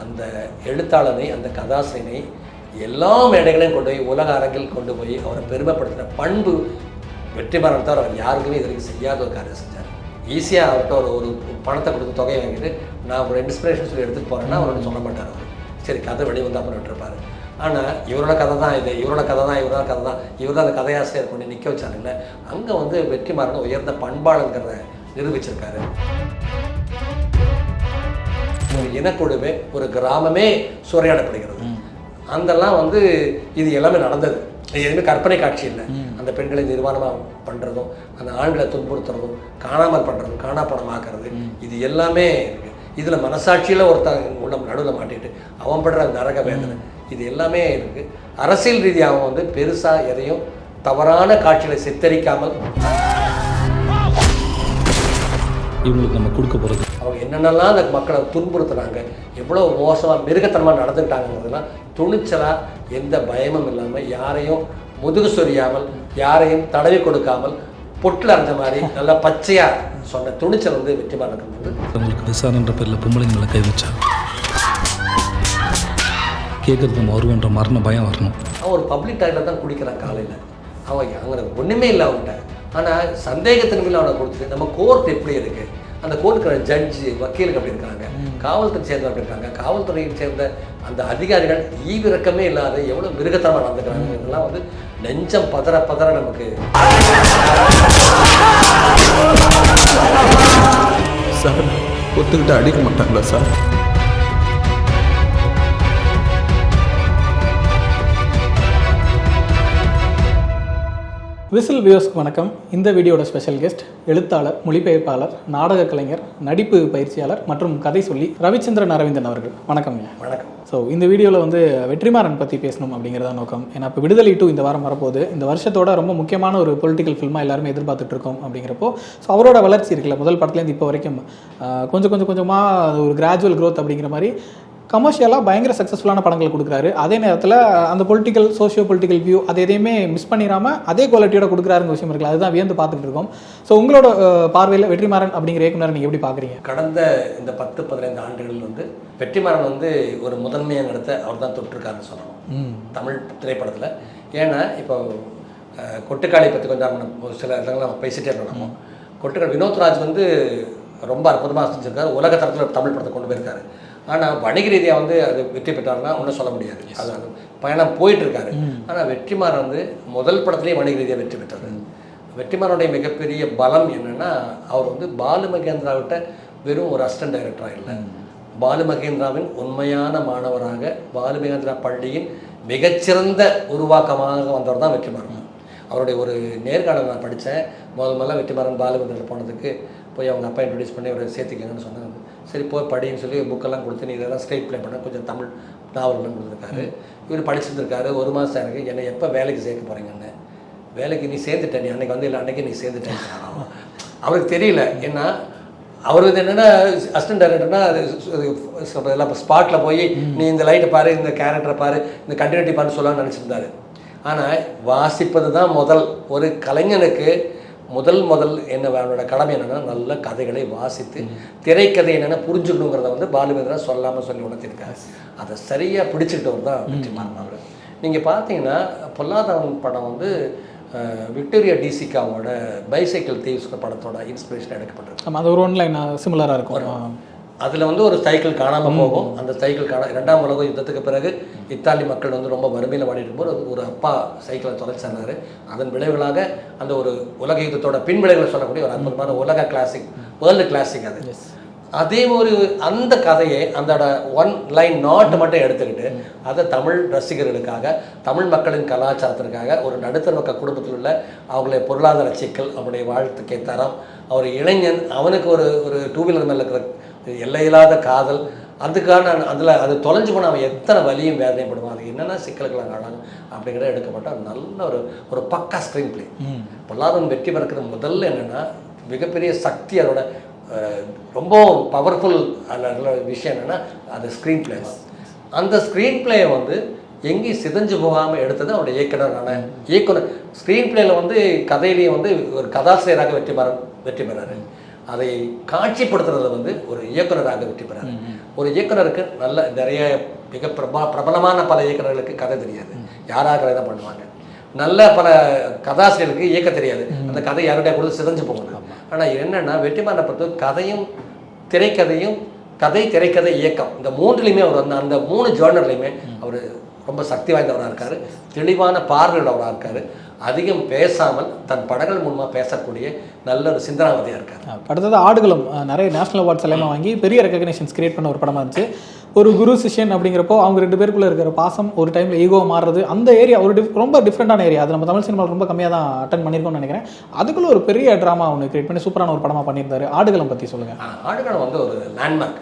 அந்த எழுத்தாளனை, அந்த கதாசிரியனை எல்லா மேடைகளையும் கொண்டு போய் உலக அரங்கில் கொண்டு போய் அவரை பெருமைப்படுத்தின பண்பு வெற்றிமாறன் தவிர அவர் யாருக்குமே இது வரைக்கும் செய்யாத ஒரு காரியம் செஞ்சார். ஈஸியாக அவர்கிட்ட ஒரு பணத்தை கொடுத்து தொகையை வாங்கிட்டு நான் ஒரு இன்ஸ்பிரேஷன் சொல்லி எடுத்துகிட்டு போகிறேன்னா அவரோட சொல்ல மாட்டார். அவர் சரி கதை வெளியே வந்து அப்புறம் விட்டுருப்பார். ஆனால் இவரோட கதை தான் இது, இவரோட கதை தான், இவரோட கதை தான், இவர் தான் அந்த கதையாசிரியர் கொண்டு நிற்க வச்சாருல்ல, அங்கே வந்து வெற்றிமாறன் உயர்ந்த பண்பாளங்கிறத நிரூபிச்சிருக்காரு. ஒரு இனக்குழுவே, ஒரு கிராமமே சூறையாடப்படுகிறது. அந்தெல்லாம் வந்து இது எல்லாமே நடந்தது. இது எதுவுமே கற்பனை காட்சி இல்லை. அந்த பெண்களை நிர்வாணமாக பண்ணுறதும், அந்த ஆண்களை துன்புறுத்துறதும், காணாமல் பண்ணுறதும், காணாப்பணமாக்குறது, இது எல்லாமே இருக்குது. இதில் மனசாட்சியில் ஒருத்தன் உள்ள நடுவில் மாட்டிட்டு அவன் படுற நரக வேதனை, இது எல்லாமே இருக்குது. அரசியல் ரீதியாக அவன் வந்து பெருசாக எதையும் தவறான காட்சிகளை சித்தரிக்காமல் இவங்களுக்கு நம்ம கொடுக்க போகிறது, அவங்க என்னென்னலாம் அந்த மக்களை துன்புறுத்துனாங்க, எவ்வளோ மோசமாக மிருகத்தனமாக நடந்துக்கிட்டாங்கிறதுலாம் துணிச்சலாக எந்த பயமும் இல்லாமல், யாரையும் முதுகு சொரியாமல், யாரையும் தடவி கொடுக்காமல், பொட்டில் அரைஞ்ச மாதிரி நல்லா பச்சையாக சொன்ன துணிச்சல் வந்து வெற்றிமாறன் வந்து. அவங்களுக்கு விசாரன்ற பேரில் பொம்பளைங்களை கை வச்சா கேட்குறது நம்ம வருவன்ற மரண பயம் வரணும். அவன் ஒரு பப்ளிக் டாய்லெட் தான் குடிக்கிறான் காலையில். அவன் அங்கே ஒன்றுமே இல்லை அவன்கிட்ட. ஆனால் சந்தேகத்தின் மேலே அவனை கொடுத்துட்டு நம்ம கோர்ட் எப்படி இருக்குது, அந்த கோர்ட்டுக்கு ஜட்ஜு, வக்கீலுக்கு அப்படி இருக்காங்க, காவல்துறை சேர்ந்த அப்படி இருக்காங்க, காவல்துறையை சேர்ந்த அந்த அதிகாரிகள் ஈவிரக்கமே இல்லாத எவ்வளோ மிருகத்தனமாக நடந்துக்கிறாங்க. இதெல்லாம் வந்து நெஞ்சம் பதற பதற நமக்கு. சார் ஒத்துக்கிட்டு அடிக்க மாட்டாங்களா சார்? விசில் வியூவர்ஸ்க்கு வணக்கம். இந்த வீடியோட ஸ்பெஷல் கெஸ்ட் எழுத்தாளர், மொழிபெயர்ப்பாளர், நாடக கலைஞர், நடிப்பு பயிற்சியாளர் மற்றும் கதை சொல்லி ரவிச்சந்திரன் அரவிந்தன் அவர்கள். வணக்கம்ங்க. வணக்கம். ஸோ இந்த வீடியோவில் வந்து வெற்றிமாறன் பற்றி பேசணும் அப்படிங்கிறத நோக்கம். ஏன்னா இப்போ விடுதலை 2 இந்த வாரம் வரப்போகுது. இந்த வருஷத்தோட ரொம்ப முக்கியமான ஒரு பொலிட்டிக்கல் ஃபில்மாக எல்லாருமே எதிர்பார்த்துட்டு இருக்கோம். அப்படிங்கிறப்போ ஸோ அவரோட வளர்ச்சி இருக்குல்ல, முதல் படத்துலேருந்து இப்போ வரைக்கும் கொஞ்சமாக ஒரு கிராஜுவல் க்ரோத் அப்படிங்கிற மாதிரி கமர்ஷியலாக பயங்கர சக்ஸஸ்ஃபுல்லான படங்கள் கொடுக்குறாரு. அதே நேரத்தில் அந்த பொலிட்டிக்கல், சோஷியோ பொலிட்டிக்கல் வியூ அதை எதையுமே மிஸ் பண்ணிடாமல் அதே குவாலிட்டியோட கொடுக்குறாருங்க விஷயம் இருக்குல்ல, அதுதான் வியந்து பார்த்துட்டு இருக்கோம். ஸோ உங்களோட பார்வையில் வெற்றிமாறன் அப்படிங்கிற இயக்குனர் நீங்கள் எப்படி பார்க்குறீங்க? கடந்த இந்த 10-15 ஆண்டுகள் வந்து வெற்றிமாறன் வந்து ஒரு முதன்மையாக நடத்த அவர் தான் தொட்டிருக்காருன்னு சொல்லணும் தமிழ் திரைப்படத்தில். ஏன்னா இப்போ கொட்டுக்காளி பற்றி கொஞ்சம் சில இடங்கள் நம்ம பேசிகிட்டே இருக்கணும். கொட்டுக்காளி வினோத்ராஜ் வந்து ரொம்ப அற்புதமாக செஞ்சுருக்காரு, உலக தரத்தில் தமிழ் படத்தை கொண்டு போயிருக்காரு. ஆனால் வணிக ரீதியாக வந்து அது வெற்றி பெற்றாருன்னா ஒன்றும் சொல்ல முடியாது. அது பயணம் போயிட்டுருக்காரு. ஆனால் வெற்றிமாறன் வந்து முதல் படத்துலேயே வணிக ரீதியாக வெற்றி பெற்றார். வெற்றிமாறனுடைய மிகப்பெரிய பலம் என்னென்னா, அவர் வந்து பாலு மகேந்திராவிட்ட வெறும் ஒரு அசிஸ்டன்ட் டைரக்டராக இல்லை, பாலு மகேந்திராவின் உண்மையான மாணவராக, பாலு மகேந்திரா பள்ளியின் மிகச்சிறந்த உருவாக்கமாக வந்தவர் தான் வெற்றிமாறன். அவருடைய ஒரு நேர்காணல் நான் படித்தேன். முதல்ல வெற்றிமாறன் பாலு மகேந்திரா போனதுக்கு போய் அவங்க அப்பா இன்ட்ரடியூஸ் பண்ணி அவரை சேர்த்துக்கங்கன்னு சொன்னாங்க. சரி போய் படின்னு சொல்லி புக்கெல்லாம் கொடுத்து நீ இதெல்லாம் ஸ்ட்ரெயிட் ப்ளே பண்ண கொஞ்சம் தமிழ் நாவல்லாம் கொடுத்துருக்காரு. இவர் படிச்சிருந்துருக்காரு. ஒரு மாதம் எனக்கு என்னை எப்போ வேலைக்கு சேர்க்க போகிறீங்கன்னு. வேலைக்கு நீ சேர்ந்துட்ட, நீ அன்றைக்கி வந்து இல்லை அன்றைக்கி நீ சேர்ந்துட்டேன். அவருக்கு தெரியல. ஏன்னா அவர் வந்து என்னென்னா அசிஸ்டன்ட் டைரக்டர்னா அது எல்லாம் ஸ்பாட்டில் போய் நீ இந்த லைட்டை பாரு, இந்த கேரக்டரை பாரு, இந்த கண்டினியூட்டி பாருன்னு சொல்லலாம்னு நினச்சிருந்தாரு. ஆனால் வாசிப்பது தான் முதல் ஒரு கலைஞனுக்கு முதல் என்ன அவனோட கடமை என்னென்னா நல்ல கதைகளை வாசித்து திரைக்கதை என்னென்னா புரிஞ்சுக்கணுங்கிறத வந்து பாலுமேந்திரா சொல்லாமல் சொல்லி உணர்த்திருக்காரு. அதை சரியாக பிடிச்சிக்கிட்டவர் தான் வெற்றிமாறன் அவர். நீங்கள் பார்த்தீங்கன்னா பொல்லாதவன் படம் வந்து விக்டோரியா டிசிகாவோட பைசைக்கிள் தீவ்ஸ் படத்தோட இன்ஸ்பிரேஷன் எடுக்கப்பட்டிருக்கு. அது ஒரு ஒன்லைன் சிமிலராக இருக்கும். அதில் வந்து ஒரு சைக்கிள் காணாமல் போகும். அந்த சைக்கிள் 2ஆம் உலக யுத்தத்துக்கு பிறகு இத்தாலி மக்கள் வந்து ரொம்ப வறுமையில் வாடிட்டு போது ஒரு அப்பா சைக்கிளை தொலைச்சாரு. அதன் விளைவுகளாக அந்த ஒரு உலக யுத்தத்தோட பின் விளைவுகளை சொல்லக்கூடிய ஒரு அற்புதமான உலக கிளாசிக், வேர்ல்டு கிளாசிக் அது. அதே ஒரு அந்த கதையை அந்த ஒன் லைன் நாட் மட்டும் எடுத்துக்கிட்டு அதை தமிழ் ரசிகர்களுக்காக, தமிழ் மக்களின் கலாச்சாரத்திற்காக, ஒரு நடுத்தர மக்கள் குடும்பத்தில் உள்ள அவங்களுடைய பொருளாதார சிக்கல், அவங்களுடைய வாழ்த்துக்கை தரம், அவர் இளைஞன், அவனுக்கு ஒரு 2 வீலர் மேலே இருக்கிற எல்லையில்லாத காதல், அதுக்கான அதில் அது தொலைஞ்சு போனால் அவன் எத்தனை வலியும் வேதனைப்படுவான், அது என்னென்ன சிக்கல்களாக ஆனாலும் அப்படிங்கிறத எடுக்கப்பட்ட நல்ல ஒரு பக்கா ஸ்க்ரீன் பிளே. பொல்லாதவன் வெற்றி பெறுக்கிற முதல்ல என்னென்னா மிகப்பெரிய சக்தி, அதோட ரொம்ப பவர்ஃபுல் விஷயம் என்னென்னா அது ஸ்க்ரீன் பிளே தான். அந்த ஸ்க்ரீன் பிளேயை வந்து எங்கேயும் சிதைஞ்சு போகாமல் எடுத்தது அவருடைய இயக்குனர். ஸ்க்ரீன் பிளேயில் வந்து கதையிலேயே வந்து ஒரு கதாசிரியராக வெற்றி பெறாரு. அதை காட்சிப்படுத்துறதுல வந்து ஒரு இயக்குனராக வெற்றி பெறாரு. ஒரு இயக்குனருக்கு நல்ல நிறைய மிக பிரபலமான பல இயக்குனர்களுக்கு கதை தெரியாது, யாராக கதை தான் பண்ணுவாங்க. நல்ல பல கதாசிரியர்களுக்கு இயக்க தெரியாது, அந்த கதை யாருடைய கொடுத்து சிதைஞ்சு போகணும். ஆனால் என்னென்னா வெற்றிமாறனை பொறுத்த கதையும் திரைக்கதையும் திரைக்கதை இயக்கம் இந்த மூன்றுலையுமே அவர் வந்து அந்த 3 ஜானர்லையுமே அவர் ரொம்ப சக்தி வாய்ந்தவராக இருக்கார், தெளிவான பார்வையுள்ளவராக இருக்கார், அதிகம் பேசாமல் தன் படங்கள் மூலமாக பேசக்கூடிய நல்ல ஒரு சிந்தனாவதியாக இருக்கார். அடுத்தது ஆடுகளம் நிறைய நேஷனல் அவார்ட்ஸ் எல்லாமே வாங்கி பெரிய ரெகக்னேஷன்ஸ் கிரியேட் பண்ண ஒரு படமாக இருந்துச்சு. ஒரு குரு சிஷ்யன் அப்படிங்கிறப்போ அவங்க 2 பேருக்குள்ளே இருக்கிற பாசம் ஒரு டைமில் ஈகோ மாறுறது, அந்த ஏரியா ஒரு ரொம்ப டிஃப்ரெண்டான ஏரியா. அது நம்ம தமிழ் சினிமாவில் ரொம்ப கம்மியாக தான் அட்டன் பண்ணியிருக்கோம்னு நினைக்கிறேன். அதுக்குள்ளே ஒரு பெரிய ட்ராமா ஒன்று கிரியேட் பண்ணி சூப்பரான ஒரு படமாக பண்ணியிருந்தாரு. ஆடுகளம் பற்றி சொல்லுங்கள். ஆடுகளம் வந்து ஒரு லேண்ட்மார்க்.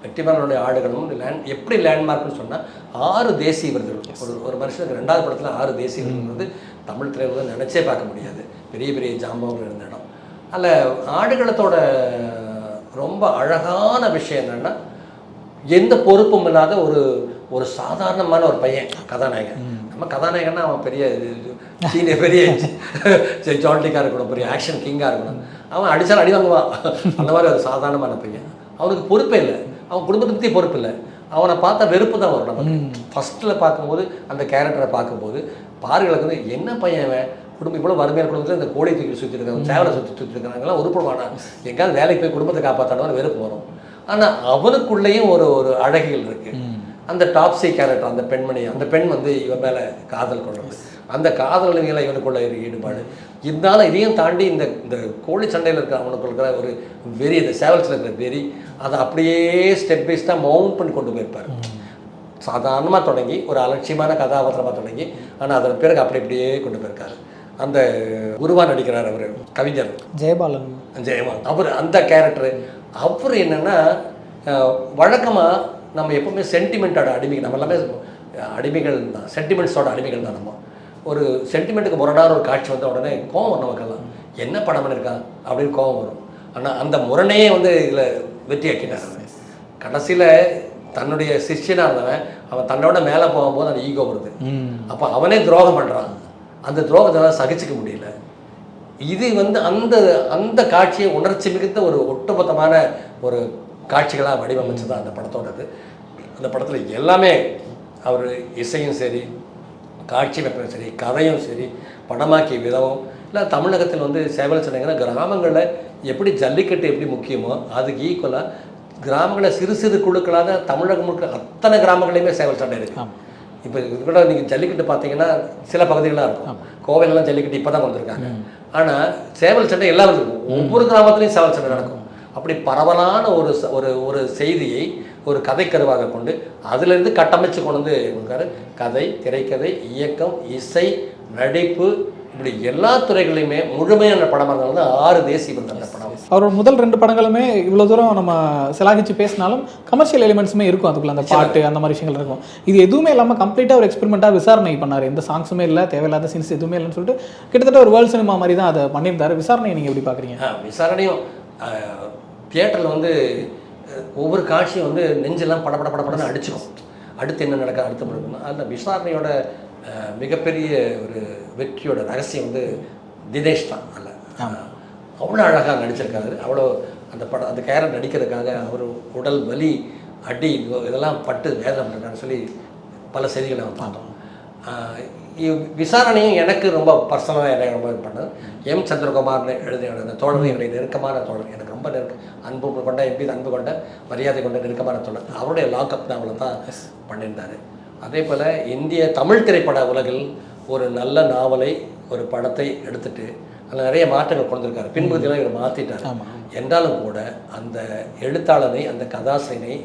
வெற்றிமாறனுடைய ஆடுகளும் எப்படி லேண்ட்மார்க்னு சொன்னால் 6 தேசிய விருதுகள். ஒரு மனுஷனுக்கு 2வது படத்தில் 6 தேசிய விருது வந்து தமிழ் திரையுலகில் நினச்சே பார்க்க முடியாது. பெரிய பெரிய ஜாம்பவங்கள் இருந்த இடம். அதில் ஆடுகளத்தோட ரொம்ப அழகான விஷயம் என்னென்னா எந்த பொறுப்பும் இல்லாத ஒரு சாதாரணமான ஒரு பையன் கதாநாயகன். நம்ம கதாநாயகன்னா அவன் பெரிய பெரிய ஜால்டிக்காக இருக்கணும், பெரிய ஆக்ஷன் கிங்காக இருக்கணும், அவன் அடித்தாலும் அடி வாங்குவான். அந்த மாதிரி ஒரு சாதாரணமான பையன். அவனுக்கு பொறுப்பே இல்லை, அவன் குடும்பத்தை பற்றி பொறுப்பு இல்லை. அவனை பார்த்தா வெறுப்பு தான் வரும் நமக்கு. ஃபஸ்ட்டில் பார்க்கும்போது அந்த கேரக்டரை பார்க்கும்போது பாருங்களுக்கு வந்து என்ன பையன் அவன், குடும்பம் இவ்வளோ வறுமையான குடும்பத்தில் இந்த கோழி தூக்கி சுற்றி இருக்காங்க, சேவலை சுற்றி இருக்காங்கலாம் உருப்படுவானா, எங்கேயாவது வேலைக்கு போய் குடும்பத்தை காப்பாற்றானு வெறுப்பு வரும். ஆனால் அவனுக்குள்ளேயும் ஒரு அழகிகள் இருக்குது. அந்த டாப்ஸி கேரக்டர், அந்த பெண்மணி, அந்த பெண் வந்து இவன் மேலே காதல் கொள்வது, அந்த காதல் மேலே இவனுக்குள்ள ஈடுபாடு. இருந்தாலும் இதையும் தாண்டி இந்த கோழி சண்டையில் இருக்கிற அவனுக்கு இருக்கிற ஒரு வெறி, இந்த சேவல்ஸில் இருக்கிற வெறி, அதை அப்படியே ஸ்டெப் பை ஸ்டெப் மவுண்ட் பண்ணி கொண்டு போயிருப்பார். சாதாரணமாக தொடங்கி ஒரு அலட்சியமான கதாபாத்திரமாக தொடங்கி, ஆனால் அதன் பிறகு அப்படியே கொண்டு போயிருக்காரு. அந்த குருவா நடிக்கிறார் அவர், கவிஞர் ஜெயபாலன். அவர் அந்த கேரக்டரு அவர் என்னென்னா வழக்கமாக நம்ம எப்போவுமே சென்டிமெண்ட்டோட அடிமைகள், நம்ம எல்லாமே அடிமைகள் தான், சென்டிமெண்ட்ஸோட அடிமைகள் தான். நம்ம ஒரு சென்டிமெண்ட்டுக்கு முரணான ஒரு காட்சி வந்த உடனே கோவம் வரும் நமக்கெல்லாம், என்ன படம் பண்ணியிருக்கான் அப்படின்னு கோவம் வரும். ஆனால் அந்த முரணையே வந்து இதில் வெற்றி ஆக்கிட்டார். கடைசியில் தன்னுடைய சிஷ்யனாக இருந்தவன் அவன் தன்னோட மேலே போகும்போது அந்த ஈகோ வருது. அப்போ அவனே துரோகம் பண்ணுறான், அந்த துரோகத்தை சகிச்சிக்க முடியல. இது வந்து அந்த காட்சியை உணர்ச்சி மிகுந்த ஒரு ஒட்டுமொத்தமான ஒரு காட்சிகளாக வடிவமைச்சு தான் அந்த படத்தோடது. அந்த படத்தில் எல்லாமே அவர் இசையும் சரி, காட்சி அமைப்பும் சரி, கதையும் சரி, படமாக்கிய விதமும் இல்லை. தமிழகத்தில் வந்து சேவல் சண்டைங்கன்னா கிராமங்களில் எப்படி ஜல்லிக்கட்டு எப்படி முக்கியமோ அதுக்கு ஈக்குவலாக கிராமங்களில் சிறு சிறு குழுக்களாக தமிழகம் முழுக்க அத்தனை கிராமங்களையுமே சேவல் சண்டை இருக்குது. இப்போ இது கூட நீங்கள் ஜல்லிக்கட்டு பார்த்தீங்கன்னா சில பகுதிகளாக இருக்கும், கோவிலெல்லாம் ஜல்லிக்கட்டு இப்போ தான் வந்திருக்காங்க. ஆனால் சேவல் சண்டை எல்லாம் இருக்கும், ஒவ்வொரு கிராமத்துலேயும் சேவல் சண்டை நடக்கும். அப்படி பரவலான ஒரு செய்தியை ஒரு கதைக்கருவாக கொண்டு அதிலிருந்து கட்டமைச்சு கொண்டு வந்து கொடுக்காரு. கதை, திரைக்கதை, இயக்கம், இசை, நடிப்பு, இப்படி எல்லா துறைகளையுமே முழுமையான படமாக இருந்தாலும் 6 தேசிய விருது அந்த படம். அவரோட முதல் 2 படங்களுமே இவ்வளோ தூரம் நம்ம சிலாகிச்சு பேசினாலும் கமர்ஷியல் எலிமெண்ட்ஸுமே இருக்கும் அதுக்குள்ள, அந்த பாட்டு அந்த மாதிரி விஷயங்கள் இருக்கும். இது எதுவுமே இல்லாமல் கம்ப்ளீட்டாக ஒரு எக்ஸ்பெரிமெண்ட்டாக விசாரணை பண்ணார். எந்த சாங்ஸுமே இல்லை, தேவையில்லாத சீன்ஸ் எதுவுமே இல்லைன்னு சொல்லிட்டு கிட்டத்தட்ட ஒரு வேர்ல்ட் சினிமா மாதிரி தான் அதை பண்ணியிருந்தாரு. விசாரணையை நீங்கள் எப்படி பார்க்குறீங்க? விசாரணையும் தியேட்டரில் வந்து ஒவ்வொரு காட்சியும் வந்து நெஞ்செல்லாம் படன்னு அடிச்சுக்கும். அடுத்து என்ன நடக்க, அடுத்து முடிக்கணும். அந்த விசாரணையோட மிகப்பெரிய ஒரு வெற்றியோட ரகசியம் வந்து தினேஷ் தான். அல்ல அவ்வளோ அழகாக நடிச்சிருக்காரு. அவ்வளோ அந்த கேரக்டர் நடிக்கிறதுக்காக அவர் உடல் வலி, அடி, இதெல்லாம் பட்டு வேதனை பண்ணிருக்கான்னு சொல்லி பல செய்திகளை நம்ம பார்த்தோம். விசாரணையும் எனக்கு ரொம்ப பர்சனலாக எனக்கு ரொம்ப பண்ணது. எம் சந்திரகுமார்னு எழுதிய அந்த தோழர், என்னுடைய நெருக்கமான தோழர், எனக்கு ரொம்ப அன்பு கொண்ட, எப்படி அன்பு கொண்ட, மரியாதை கொண்ட நெருக்கமான தோழர். அவருடைய லாக்அப் நாவலில் தான் பண்ணியிருந்தார். அதே போல் இந்திய தமிழ் திரைப்பட உலகில் ஒரு நல்ல நாவலை, ஒரு படத்தை எடுத்துட்டு அதில் நிறைய மாற்றங்கள் கொண்டிருக்காரு. பின்பகுதியெல்லாம் இவர் மாற்றிட்டார். என்றாலும் கூட அந்த எழுத்தாளனை, அந்த கதாசிரியனை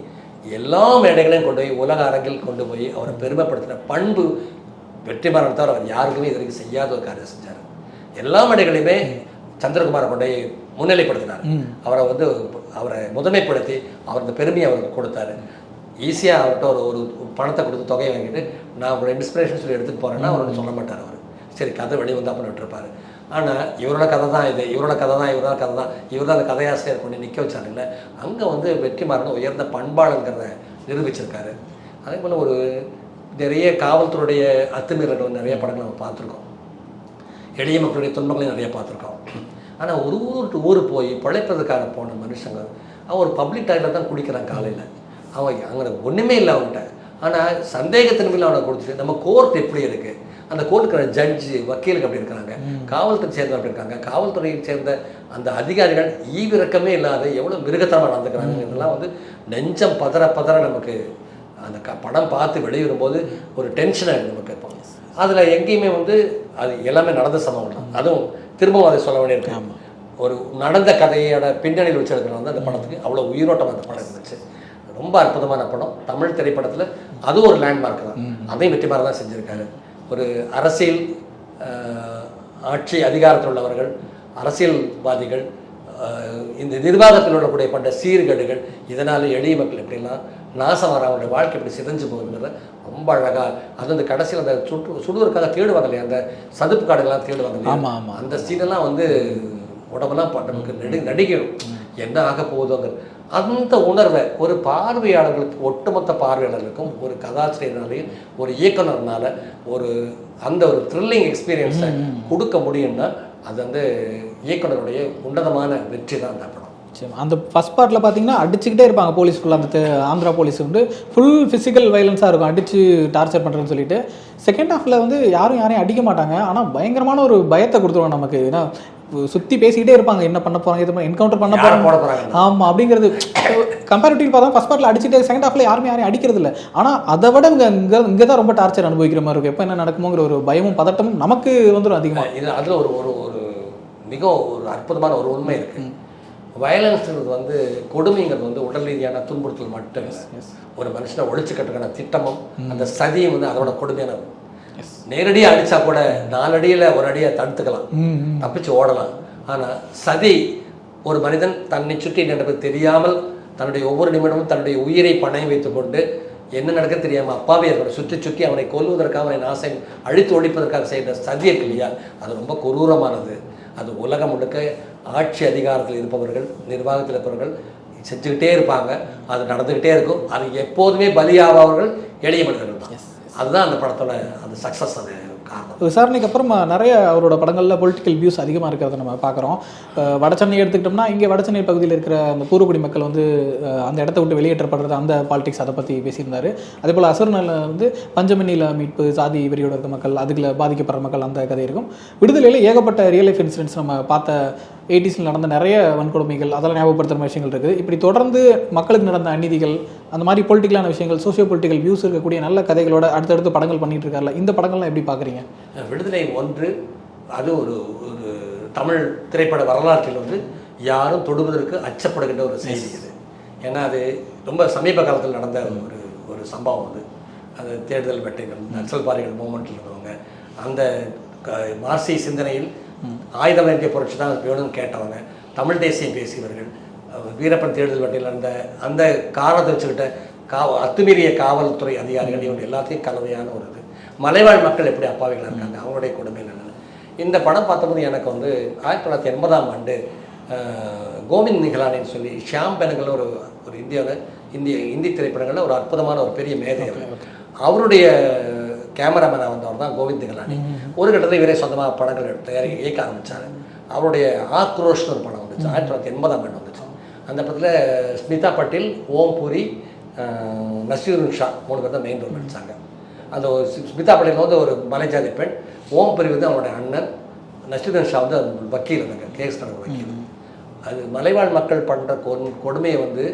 எல்லா மேடைகளையும் கொண்டு போய் உலக அரங்கில் கொண்டு போய் அவரை பெருமைப்படுத்தின பண்பு வெற்றிமாறன் தவிர அவர் யாருக்குமே இது வரைக்கும் செய்யாத ஒரு காரியம் செஞ்சார். எல்லா மேடைகளையுமே சந்திரகுமாரை கொண்டு முன்னிலைப்படுத்தினார். அவரை முதன்மைப்படுத்தி அவர் இந்த பெருமையை அவருக்கு கொடுத்தாரு. ஈஸியாக அவர்கிட்ட ஒரு பணத்தை கொடுத்து தொகையை வாங்கிட்டு நான் ஒரு இன்ஸ்பிரேஷன் சொல்லி எடுத்துகிட்டு போகிறேன்னா அவரோட சொல்ல மாட்டார். அவர் சரி கதை வெளியே வந்து அப்போ விட்டுருப்பார். ஆனால் இவரோட கதை தான் இது, இவரோட கதை தான், இவர் தான் அந்த கதையாசிரியர் கொண்டு நிற்க வச்சாருல்ல. அங்கே வந்து வெற்றிமாறன் உயர்ந்த பண்பாளங்கிறத நிரூபிச்சிருக்காரு. அதே போல் ஒரு நிறைய காவல்துறையுடைய அத்துமீறல்கள் நிறைய படங்கள் நம்ம பார்த்துருக்கோம். எளிய மக்களுடைய துன்பங்களையும் நிறைய பார்த்துருக்கோம். ஆனால் ஒரு ஊர் டு ஊர் போய் பிழைப்பதற்கான போன மனுஷங்க அவன் ஒரு பப்ளிக் டாய்லெட் தான் குடிக்கிறான் காலையில். அவன் அங்கே ஒன்றுமே இல்லை அவன்கிட்ட. ஆனால் சந்தேகத்தின் மேலே அவனை கொடுத்துட்டு நம்ம கோர்ட் எப்படி இருக்குது, அந்த கோர்ட்டுக்கிற ஜட்ஜு வக்கீலுக்கு அப்படி இருக்கிறாங்க, காவல்துறை சேர்ந்த அப்படி இருக்காங்க, காவல்துறையை சேர்ந்த அந்த அதிகாரிகள் ஈவிரக்கமே இல்லாத எவ்வளோ மிருகத்தனமாக நடந்துக்கிறாங்க. இதெல்லாம் வந்து நெஞ்சம் பதற பதற நமக்கு அந்த படம் பார்த்து வெளியிடும்போது ஒரு டென்ஷனாக இருக்குது நமக்கு. இப்போ அதில் எங்கேயுமே வந்து அது எல்லாமே நடந்த சம்பவம் தான். அதுவும் திரும்பவும் அதை சொல்ல வேண்டியிருக்கு. ஒரு நடந்த கதையோட பின்னணியில் வச்சிருக்கிறது வந்து அந்த படத்துக்கு அவ்வளோ உயிரோட்டம் அந்த படம் இருந்துச்சு. ரொம்ப அற்புதமான படம். தமிழ் திரைப்படத்தில் அது ஒரு லேண்ட்மார்க் தான். அதையும் வெற்றிமாறன் தான் செஞ்சுருக்காரு. ஒரு அரசியல் ஆட்சி அதிகாரத்தில் உள்ளவர்கள், அரசியல்வாதிகள், இந்த நிர்வாகத்தில் உள்ளக்கூடிய பண்ற சீர்கேடுகள், இதனால் எளிய மக்கள் எப்படிலாம் நாசமாக அவங்களுடைய வாழ்க்கை எப்படி சிதைஞ்சு போகுதுங்கிறத ரொம்ப அழகாக அது அந்த கடைசியில் அந்த சுடுவதற்காக தேடுவாங்க இல்லையா, அந்த சதுப்பு காடுகள்லாம் தேடுவாங்க இல்லையா, அந்த சீனெல்லாம் வந்து உடம்பெல்லாம் நமக்கு நடிக்கணும் என்ன ஆக போகுதுங்கிற அந்த உணர்வை ஒரு பார்வையாளர்களுக்கு, ஒட்டுமொத்த பார்வையாளர்களுக்கும் ஒரு கதாசிரியர்னாலையும் ஒரு இயக்குனர்னால ஒரு அந்த ஒரு த்ரில்லிங் எக்ஸ்பீரியன்ஸை கொடுக்க முடியும்னா அது வந்து இயக்குனருடைய உன்னதமான வெற்றி தான் அந்த படம். அந்த ஃபர்ஸ்ட் பார்ட்டில் பார்த்தீங்கன்னா அடிச்சுக்கிட்டே இருப்பாங்க போலீஸ் ஃபுல்லாக. அந்த ஆந்திரா போலீஸ் வந்து ஃபுல் ஃபிசிக்கல் வைலன்ஸாக இருக்கும், அடித்து டார்ச்சர் பண்ணுறேன்னு சொல்லிட்டு. செகண்ட் ஹாஃபில் வந்து யாரையும் அடிக்க மாட்டாங்க, ஆனால் பயங்கரமான ஒரு பயத்தை கொடுத்துருவாங்க நமக்கு. ஏன்னா சுற்றி பேசிக்கிட்டே இருப்பாங்க, என்ன பண்ண போகிறாங்க, இது என்கவுண்டர் பண்ண போகிறாங்க. ஆமாம், அப்படிங்கிறது கம்பேரிட்டிவ் பார்த்தா ஃபர்ஸ்ட் பார்ட்டில் அடிச்சுட்டு செகண்ட் ஹாஃபில் யாரையும் அடிக்கிறது இல்லை. ஆனால் அதை விட இங்கே தான் ரொம்ப டார்ச்சர் அனுபவிக்கிற மாதிரி இருக்கும். எப்போ என்ன நடக்குமோங்கிற ஒரு பயமும் பதட்டமும் நமக்கு வந்துடும் அதிகமாக. இது அதில் ஒரு மிக ஒரு அற்புதமான ஒரு உண்மை இருக்குது. வயலன்ஸுங்கிறது வந்து கொடுமைங்கிறது வந்து உடல் ரீதியான துன்புறுத்தல் மட்டும் இல்லை, ஒரு மனுஷனை ஒழிச்சு கட்டுக்கான திட்டமும் அந்த சதியும் வந்து அதோட கொடுமையான. நேரடியாக அடித்தா கூட 4 அடியில் 1 அடியை தடுத்துக்கலாம், தப்பிச்சு ஓடலாம். ஆனால் சதி ஒரு மனிதன் தன்னை சுற்றி நடப்பது தெரியாமல் தன்னுடைய ஒவ்வொரு நிமிடமும் தன்னுடைய உயிரை பணயம் வைத்துக் கொண்டு என்ன நடக்க தெரியாமல் அப்பாவே இருக்கணும் சுற்றி அவனை கொல்வதற்காக அவனை நாசை அழித்து ஒழிப்பதற்காக செய்கிற சதி இருக்கு இல்லையா, அது ரொம்ப கொடூரமானது. அது உலகம் முழுக்க ஆட்சி அதிகாரத்தில் இருப்பவர்கள், நிர்வாகத்தில் இருப்பவர்கள் செஞ்சுக்கிட்டே இருப்பாங்க, அது நடந்துக்கிட்டே இருக்கும். அது எப்போதுமே பலியாவார்கள் எளிய மனிதர்கள் தான். அதுதான் அந்த படத்தோட அந்த சக்ஸஸ். அது காரணம். விசாரணைக்கு அப்புறம் நிறைய அவரோட படங்களில் பொலிட்டிக்கல் வியூஸ் அதிகமாக இருக்கிறத நம்ம பார்க்குறோம். வடசென்னை எடுத்துக்கிட்டோம்னா இங்கே வடசென்னை பகுதியில் இருக்கிற அந்த பூர்வகுடி மக்கள் வந்து அந்த இடத்த விட்டு வெளியேற்றப்படுறது, அந்த பாலிடிக்ஸ் அதை பற்றி பேசியிருந்தார். அதே போல் அசுரனில் வந்து பஞ்சமணியில் மீட்பு, சாதி வெறியோட இருக்க மக்கள், அதுக்குள்ள பாதிக்கப்படுற மக்கள், அந்த கதை இருக்கும். விடுதலையில் ஏகப்பட்ட ரியல் லைஃப் இன்சிடென்ட்ஸ் நம்ம பார்த்த 80s நடந்த நிறைய வன்கொடுமைகள், அதெல்லாம் ஞாபகப்படுத்துகிற விஷயங்கள் இருக்குது. இப்படி தொடர்ந்து மக்களுக்கு நடந்த அநீதிகள், அந்த மாதிரி பொலிட்டிக்கலான விஷயங்கள், சோசியோ பொலிட்டிக்கல் வியூஸ் இருக்கக்கூடிய நல்ல கதைகளோட அடுத்தடுத்து படங்கள் பண்ணிட்டு இருக்காருல்ல, இந்த படங்கள்லாம் எப்படி பார்க்குறீங்க? விடுதலை 1 அது ஒரு தமிழ் திரைப்பட வரலாற்றில் வந்து யாரும் தொடுவதற்கு அச்சப்படுகின்ற ஒரு செய்தி இது. ஏன்னா அது ரொம்ப சமீப காலத்தில் நடந்த ஒரு சம்பவம். அது தேடுதல் வேட்டைகள், நக்சல்பாரிகள் மூமெண்ட்டில் இருந்தவங்க, அந்த மார்க்சிய சிந்தனையில் ஆயுதம் ஏந்திய புரட்சி தான் வேணும்னு கேட்டவங்க, தமிழ் தேசியம் பேசியவர்கள், வீரப்பன் தேடுதல் வேட்டையில் அந்த காரணத்தை வச்சுக்கிட்ட அத்துமீறிய காவல்துறை அதிகாரிகள், இவங்க எல்லாத்தையும் கலவையான ஒரு இது. மலைவாழ் மக்கள் எப்படி அப்பாவிகளாக இருக்காங்க, அவங்களுடைய கொடுமை என்னென்ன. இந்த படம் பார்த்தபோது எனக்கு வந்து 1980ஆம் ஆண்டு கோவிந்த் நிகலானின்னு சொல்லி ஷியாம் பெனகல் ஒரு இந்தி திரைப்படங்களில் ஒரு அற்புதமான ஒரு பெரிய மேதை. அவருடைய கேமராமேனாக வந்தவர் தான் கோவிந்த் நிகலானி. ஒரு கட்டத்தில் இவரே சொந்தமாக படங்கள் இயக்க ஆரம்பித்தார். அவருடைய ஆக்ரோஷ்னு ஒரு படம் வந்துச்சு, 1980ஆம் ஆண்டு வந்துச்சு. அந்த படத்தில் ஸ்மிதா பட்டேல், ஓம் பூரி, நசீருன் ஷா 3 பேர் தான் மெயின் ரோல் நடித்தாங்க. அந்த ஸ்மிதா பட்டேல் வந்து ஒரு மலைஜாதி பெண், ஓம் பூரி வந்து அவனுடைய அண்ணன், நசீருன் ஷா வந்து வக்கீல், இருந்தாங்க கேஸ் கணக்கு வக்கீல். அது மலைவாழ் மக்கள் பண்ணுற கொடுமையை வந்து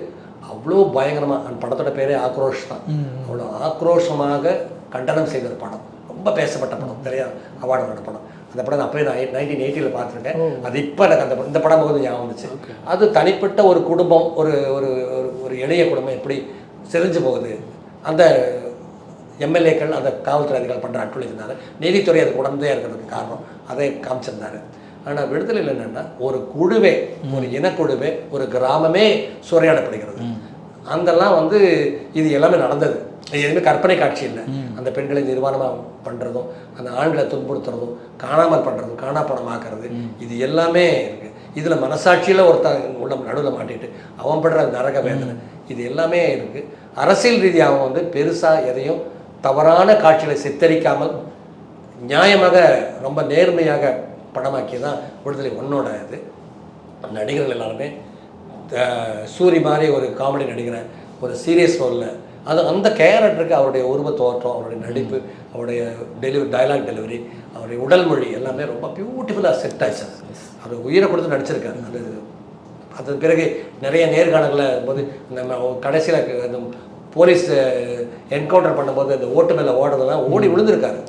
அவ்வளோ பயங்கரமாக, அந்த படத்தோட பேரே ஆக்ரோஷ் தான், அவ்வளோ ஆக்ரோஷமாக கண்டனம் செய்த ஒரு படம். ரொம்ப பேசப்பட்ட படம், நிறையா அவார்டு வாங்கின படம். அந்த படம் நான் அப்போயே 1980 பார்த்துருக்கேன். அது இப்போ எனக்கு இந்த படம் போது ஞாபகம் வந்துச்சு. அது தனிப்பட்ட ஒரு குடும்பம், ஒரு ஒரு எளிய குடும்பம் எப்படி செறிஞ்சு போகுது, அந்த எம்எல்ஏக்கள், அந்த காவல்துறை அதிகாரிகள் பண்ணுற அட்டுழினால நீதித்துறை அதுக்கு உடந்தையாக இருக்கிறதுக்கு காரணம் அதை காமிச்சிருந்தாரு. ஆனால் விடுதலையில் என்னென்னா ஒரு குழுவே, ஒரு இனக்குழுவே, ஒரு கிராமமே சூறையாடப்படுகிறது. அதெல்லாம் வந்து இது எல்லாமே நடந்தது, எதுவுமே கற்பனை காட்சி இல்லை. அந்த பெண்களை நிர்வாணமாக பண்ணுறதும், அந்த ஆண்களை துன்புறுத்துறதும், காணாமல் பண்ணுறதும், காணாப்படமாக்குறது, இது எல்லாமே இருக்குது. இதில் மனசாட்சியில் உள்ள நடுவில் மாட்டிட்டு அவன் படுற நரக வேதனை, இது எல்லாமே இருக்குது. அரசியல் ரீதியாக அவன் வந்து பெருசாக எதையும் தவறான காட்சிகளை சித்தரிக்காமல் நியாயமாக ரொம்ப நேர்மையாக படமாக்கி தான் விடுதலை 1ஓட இது. நடிகர்கள் எல்லாருமே சூரி மாதிரி ஒரு காமெடி நடிகரை ஒரு சீரியஸ் ரோலில் அது அந்த கேரக்டருக்கு அவருடைய உருவ தோற்றம், அவருடைய நடிப்பு, அவருடைய டயலாக் டெலிவரி, அவருடைய உடல் மொழி எல்லாமே ரொம்ப பியூட்டிஃபுல்லாக செட் ஆயிடுச்சு. அவர் உயிரை கொடுத்து நடிச்சிருக்காரு. அதன் பிறகு நிறைய நேர்காணல்களில் போது நம்ம கடைசியில் அந்த போலீஸ் என்கவுண்டர் பண்ணும்போது அந்த ஓட்டு மேலே ஓடுறதுலாம் ஓடி விழுந்திருக்காரு.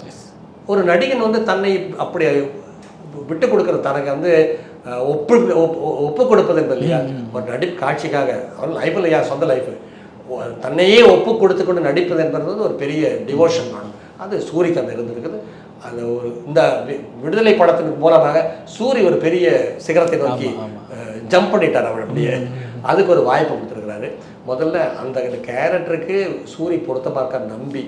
ஒரு நடிகன் வந்து தன்னை அப்படி விட்டு கொடுக்குற தனக்கு வந்து ஒப்பு கொடுப்பது என்பது இல்லையா, ஒரு நடிப்பு காட்சிக்காக அவர் லைஃப்பில் யார் சொந்த லைஃபு தன்னையே ஒப்பு கொடுத்து கொண்டு நடிப்பது என்பது வந்து ஒரு பெரிய டிவோஷன் ஆகும். அது சூரிக்கு அந்த இருந்திருக்குது. அது ஒரு இந்த விடுதலை படத்தின் மூலமாக சூரி ஒரு பெரிய சிகரத்தை நோக்கி ஜம்ப் பண்ணிட்டார். அவர் அப்படியே அதுக்கு ஒரு வாய்ப்பு கொடுத்துருக்கிறாரு. முதல்ல அந்த கேரக்டருக்கு சூரி பொறுத்த பார்க்க நம்பி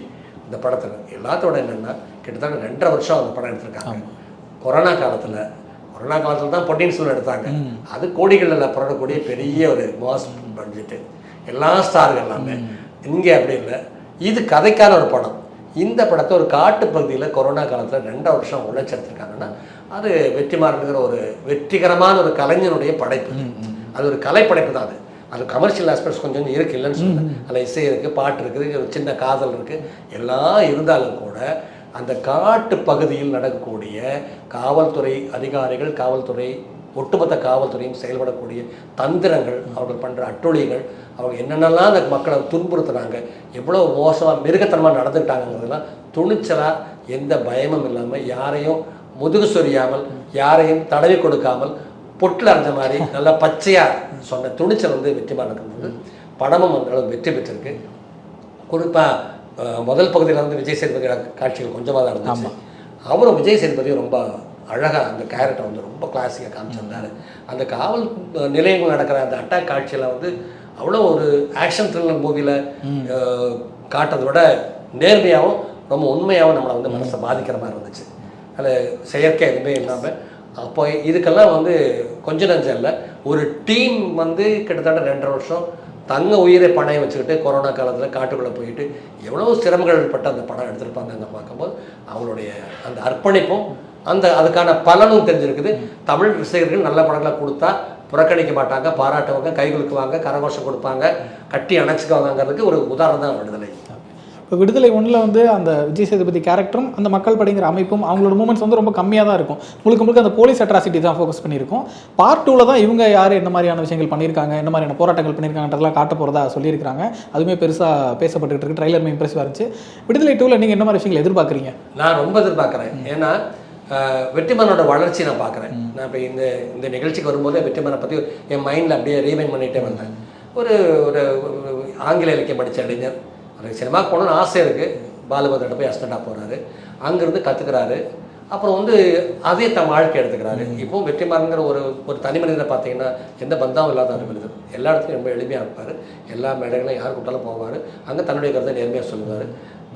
இந்த படத்தில் எல்லாத்தோட என்னென்னா கிட்டத்தட்ட 2.5 வருஷம் அந்த படம் எடுத்திருக்காங்க. கொரோனா காலத்தில் தான் பொன்னியின் செல்வன் எடுத்தாங்க. அது கோடிகளில் புரடக்கூடிய பெரிய ஒரு மாஸ் பட்ஜெட்டு, எல்லா ஸ்டார்கள் எல்லாமே. இங்கே அப்படி இல்லை, இது கதைக்கான ஒரு படம். இந்த படத்தை ஒரு காட்டு பகுதியில் கொரோனா காலத்தில் 2 வருஷம் உழைச்செடுத்திருக்காங்கன்னா அது வெற்றிமாறனுங்கிற ஒரு வெற்றிகரமான ஒரு கலைஞனுடைய படைப்பு. அது ஒரு கலைப்படைப்பு தான். அது கமர்ஷியல் ஆஸ்பெக்ட்ஸ் கொஞ்சம் இருக்குது, இல்லைன்னு சொல்லுங்கள். அதில் இசை இருக்குது, பாட்டு இருக்குது, ஒரு சின்ன காதல் இருக்குது, எல்லாம் இருந்தாலும் கூட அந்த காட்டு பகுதியில் நடக்கக்கூடிய காவல்துறை அதிகாரிகள், காவல்துறை ஒட்டுமொத்த காவல்துறையும் செயல்படக்கூடிய தந்திரங்கள், அவர்கள் பண்ணுற அட்டொழிகள், அவங்க என்னென்னலாம் அந்த மக்களை துன்புறுத்துனாங்க, எவ்வளோ மோசமாக மிருகத்தனமாக நடந்துக்கிட்டாங்கிறதெல்லாம் துணிச்சலாக எந்த பயமும் இல்லாமல், யாரையும் முதுகு சொரியாமல், யாரையும் தடவி கொடுக்காமல், பொட்டில் அரைஞ்ச மாதிரி நல்லா பச்சையாக சொன்ன துணிச்சல் வந்து வெற்றிமாறனுக்கு படமும் அந்த அளவுக்கு வெற்றி பெற்றிருக்கு. குறிப்பாக முதல் பகுதியில் வந்து விஜய் சேதுபதி காட்சிகள் கொஞ்சமாக தான் இருந்துச்சு. அவரும் விஜய் சேதுபதியும் ரொம்ப அழகாக அந்த கேரக்டர் வந்து ரொம்ப கிளாஸிக்காக காமிச்சிருந்தார். அந்த காவல் நிலையங்கள் நடக்கிற அந்த அட்டாக் காட்சியில் வந்து அவ்வளோ ஒரு ஆக்ஷன் த்ரில்லர் மூவியில் காட்டுறதை விட நேர்மையாகவும் ரொம்ப உண்மையாகவும் நம்மளை வந்து மனசை பாதிக்கிற மாதிரி இருந்துச்சு. அதில் செயற்கை எதுவுமே இல்லாமல். அப்போ இதுக்கெல்லாம் வந்து கொஞ்சம் நஞ்சம் இல்லை, ஒரு டீம் வந்து கிட்டத்தட்ட 2.5 வருஷம் தங்க உயிரை பணையை வச்சுக்கிட்டு கொரோனா காலத்தில் காட்டுக்குள்ளே போயிட்டு எவ்வளோ சிரமங்கள் பட்டு அந்த படம் எடுத்திருப்பாங்க பார்க்கும்போது அவங்களுடைய அந்த அர்ப்பணிப்பும் அதுக்கான பலனும் தெரிஞ்சிருக்குது. தமிழ் ரசிகர்கள் நல்ல படங்களை கொடுத்தா புறக்கணிக்க மாட்டாங்க, பாராட்டுவாங்க, கை குலுக்குவாங்க, கரகோஷம் கொடுப்பாங்க, கட்டி அணைச்சிக்குவாங்கிறதுக்கு ஒரு உதாரணம் தான் விடுதலை. இப்போ விடுதலை 1ல் வந்து அந்த விஜய் சேதுபதி கேரக்டரும் அந்த மக்கள் படைங்கிற அமைப்பும் அவங்களோட மூமெண்ட்ஸ் வந்து ரொம்ப கம்மியாக தான் இருக்கும். முழுக்க அந்த போலீஸ் அட்ராசிட்டி தான் ஃபோக்கஸ் பண்ணியிருக்கோம். பார்ட் 2ல் தான் இவங்க யார் என்ன மாதிரியான விஷயங்கள் பண்ணியிருக்காங்க, என்ன மாதிரியான போராட்டங்கள் பண்ணியிருக்காங்கன்றதெல்லாம் காட்ட போகிறதா சொல்லியிருக்காங்க. அதுவுமே பெருசாக பேசப்பட்டு இருக்கு. ட்ரைலருமே இம்ப்ரெசிவாக இருந்துச்சு. விடுதலை 2ல் நீங்கள் என்ன மாதிரி விஷயங்கள் எதிர்பார்க்குறீங்க? நான் ரொம்ப எதிர்பார்க்குறேன். ஏன்னா வெற்றிமாறனோட வளர்ச்சி நான் பார்க்குறேன். நான் இப்போ இந்த நிகழ்ச்சிக்கு வரும்போதே வெற்றிமாறனை பற்றி என் மைண்டில் அப்படியே ரீமைண்ட் பண்ணிகிட்டே வந்தேன். ஒரு ஆங்கில இலக்கியம் படித்த இளைஞர், எனக்கு சினிமாவுக்கு போகணுன்னு ஆசை இருக்குது. பாலுபதிட்ட போய் அசிஸ்டண்டாக போகிறாரு, அங்கேருந்து கற்றுக்கிறாரு. அப்புறம் வந்து அதே வாழ்க்கை எடுத்துக்கிறாரு. இப்போது வெற்றிமாறனுங்கிற ஒரு தனி மனிதனை பார்த்தீங்கன்னா எந்த பந்தாவும் இல்லாத ஒரு மனிதர். எல்லா இடத்துலையும் ரொம்ப எளிமையாக இருப்பார். எல்லா மேடைகளும் யார் கூட்டாலும் போவார். அங்கே தன்னுடைய கருத்தை நேர்மையாக சொல்லுவார்.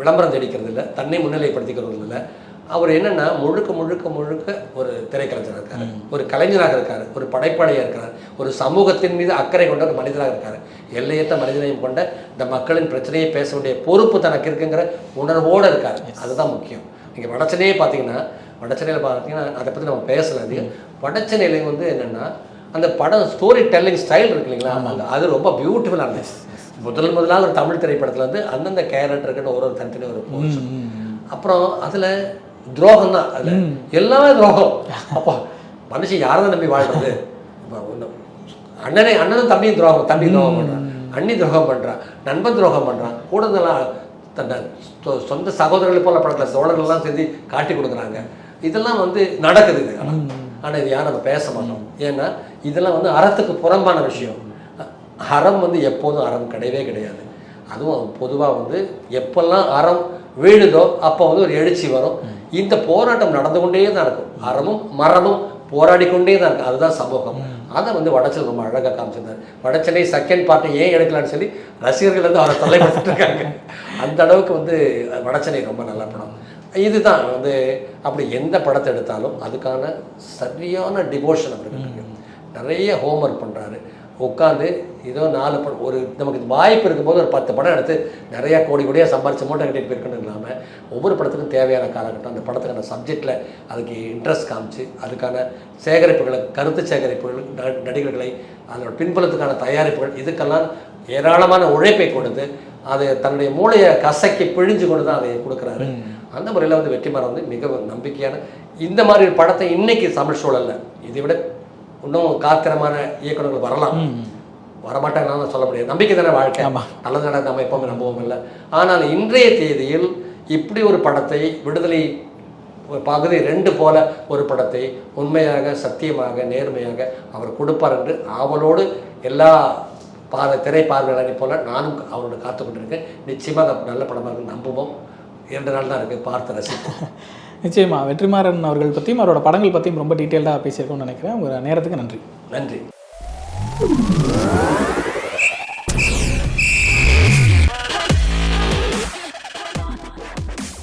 விளம்பரம் தேடிக்கிறது இல்லை, தன்னை முன்னிலைப்படுத்திக்கிறது இல்லை. அவர் என்னென்னா முழுக்க ஒரு திரைக்கலைஞராக இருக்கார், ஒரு கலைஞராக இருக்கார், ஒரு படைப்பாளியாக இருக்கார், ஒரு சமூகத்தின் மீது அக்கறை கொண்ட ஒரு மனிதராக இருக்கார். எல்லையற்ற மனிதனையும் கொண்ட இந்த மக்களின் பிரச்சனையை பேச வேண்டிய பொறுப்பு தனக்கு இருக்குங்கிற உணர்வோடு இருக்கார். அதுதான் முக்கியம். நீங்கள் வடச்சென்னையே பார்த்தீங்கன்னா அதை பற்றி நம்ம பேசலை அதிகம். வடச்சென்னையில வந்து என்னென்னா அந்த படம் ஸ்டோரி டெல்லிங் ஸ்டைல் இருக்கு இல்லைங்களா, அது ரொம்ப பியூட்டிஃபுல்லாக இருந்துச்சு. முதலாக ஒரு தமிழ் திரைப்படத்தில் வந்து அந்தந்த கேரக்டருக்குன்னு ஒரு தனித்தனி ஒரு போர்ஷன். அப்புறம் அதில் துரோகம் தான், அதில் எல்லாமே துரோகம். அப்போ மனுஷன் யாரை தான் நம்பி வாழ்றது? இப்போ அண்ணனும் தம்பியும் துரோகம், தம்பி துரோகம் பண்ணுறான், அண்ணி துரோகம் பண்ணுறான், நண்பன் துரோகம் பண்ணுறான், கூடுதலாக தன்னை சொந்த சகோதரர்கள் போல படத்தில் தோழர்கள்லாம் சேர்ந்து காட்டி கொடுக்குறாங்க. இதெல்லாம் வந்து நடக்குது. இது ஆனால் இது யாரும் நம்ம பேச மாட்டோம். ஏன்னா இதெல்லாம் வந்து அறத்துக்கு புறம்பான விஷயம். அறம் வந்து எப்போதும் அறம் கிடையவே கிடையாது. அதுவும் பொதுவாக வந்து எப்பெல்லாம் அறம் வீழுதோ அப்போ வந்து ஒரு எழுச்சி வரும். இந்த போராட்டம் நடந்து கொண்டே தான் இருக்கும். அறமும் மரமும் போராடிக்கொண்டே தான் இருக்கும். அதுதான் சமூகம். அதை வந்து வடச்சென்னை ரொம்ப அழகாக காமிச்சிருந்தார். வடச்சென்னை செகண்ட் பார்ட்டு ஏன் எடுக்கலான்னு சொல்லி ரசிகர்கள் வந்து அவரை தொலைப்படுத்திட்டு இருக்காங்க. அந்த அளவுக்கு வந்து வடச்சென்னை ரொம்ப நல்ல படம். இதுதான் வந்து அப்படி எந்த படத்தை எடுத்தாலும் அதுக்கான சரியான டிவோஷன் அவருக்கு இருக்கு. நிறைய ஹோம்ஒர்க் பண்ணுறாரு. உட்காந்து ஏதோ 4 படம் ஒரு நமக்கு வாய்ப்பு இருக்கும்போது ஒரு 10 படம் எடுத்து நிறையா கோடியாக சம்பாரிச்சு மூட்டை கட்டிட்டு போயிருக்கணும் இல்லாமல் ஒவ்வொரு படத்துக்கும் தேவையான காலகட்டம் அந்த படத்துக்கான சப்ஜெக்டில் அதுக்கு இன்ட்ரெஸ்ட் காமிச்சு அதுக்கான சேகரிப்புகளை கருத்து சேகரிப்புகள் நடிகர்களை அதோட பின்புலத்துக்கான தயாரிப்புகள் இதுக்கெல்லாம் ஏராளமான உழைப்பை கொடுத்து அது தன்னுடைய மூளையை கசக்கி பிழிஞ்சு கொண்டு தான் அதை கொடுக்குறாரு. அந்த முறையில் வந்து வெற்றிமாறன் வந்து மிக நம்பிக்கையான இந்த மாதிரி படத்தை இன்னைக்கு தமிழ் சூழலில் இதை விட இன்னும் காத்திரமான இயக்குநர்கள் வரலாம், வரமாட்டாங்கன்னு சொல்ல முடியாது. நம்பிக்கை தானே வாழ்க்கை, நல்லது நடந்து நம்ம எப்பவுமே நம்பவும் இல்லை. ஆனால் இன்றைய தேதியில் இப்படி ஒரு படத்தை விடுதலை பகுதி 2 போல ஒரு படத்தை உண்மையாக சத்தியமாக நேர்மையாக அவர் கொடுப்பார் என்று ஆவலோடு எல்லா திரை பார்வையாளரை போல நானும் அவரோட காத்து கொண்டிருக்கேன். நிச்சயமாக நல்ல படமாக நம்புவோம். 2 நாள் தான் இருக்குது, பார்த்து ரசிப்போம். நிச்சயமா வெற்றிமாறன் அவர்கள் பற்றியும் அவரோட படங்கள் பற்றியும் ரொம்ப டீட்டெயில்டாக பேசியிருக்கோம்னு நினைக்கிறேன். உங்கள் நேரத்துக்கு நன்றி. நன்றி.